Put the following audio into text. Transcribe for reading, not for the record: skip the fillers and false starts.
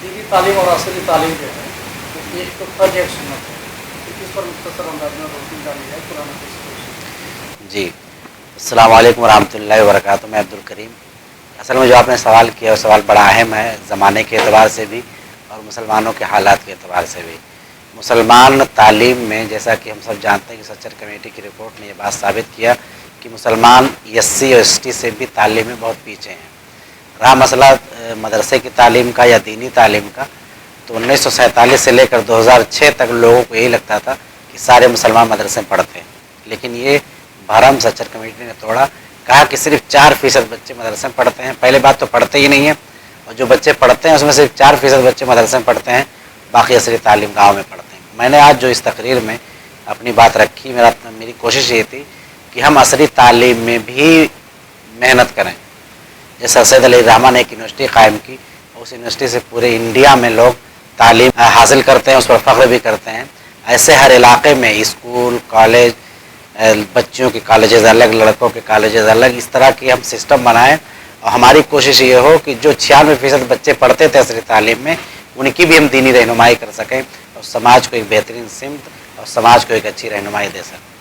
दीनी तालीम और असली तालीम जो है वो एक तो फर्ज एक सुन्नत है। तो इस पर मुख्तसर अंदाज में रोशनी डाली है कुरान हदीस। जी, अस्सलाम वालेकुम वरहमतुल्लाहि वबरकातुहू। मैं अब्दुल करीम। असल में जो आपने सवाल किया वो सवाल बड़ा अहम है, ज़माने के एतबार से भी और मुसलमानों के हालात के एतबार से भी। मुसलमान तालीम में, जैसा कि हम सब जानते हैं कि सच्चर कमेटी की रिपोर्ट ने ये बात साबित किया कि मुसलमान SC और ST से भी तालीम में बहुत पीछे हैं। रहा मसला मदरसे की तालीम का या दीनी तालीम का, तो 1947 से लेकर 2006 तक लोगों को यही लगता था कि सारे मुसलमान मदरसे में पढ़ते हैं, लेकिन ये भरम सच्चर कमेटी ने तोड़ा। कहा कि सिर्फ 4% बच्चे मदरसे में पढ़ते हैं। पहले बात तो पढ़ते ही नहीं है, और जो बच्चे पढ़ते हैं उसमें सिर्फ 4% बच्चे मदरसे में पढ़ते हैं, बाकी असली तालीम गाँव में पढ़ते हैं। मैंने आज जो इस तकरीर में अपनी बात रखी, मेरी कोशिश ये थी कि हम असली तालीम में भी मेहनत करें। जैसे सैयद अली रहमान ने एक यूनिवर्सिटी कायम की, उस यूनिवर्सिटी से पूरे इंडिया में लोग तालीम हासिल करते हैं, उस पर फ़ख्र भी करते हैं। ऐसे हर इलाके में स्कूल, कॉलेज, बच्चियों के कॉलेजेस अलग, लड़कों के कॉलेजेस अलग, इस तरह की हम सिस्टम बनाएं। और हमारी कोशिश ये हो कि जो 96% बच्चे पढ़ते थे असली तालीम में, उनकी भी हम दीनी रहनुमाई कर सकें और समाज को एक बेहतरीन सिमत और समाज को एक अच्छी रहनुमाई दे सकें।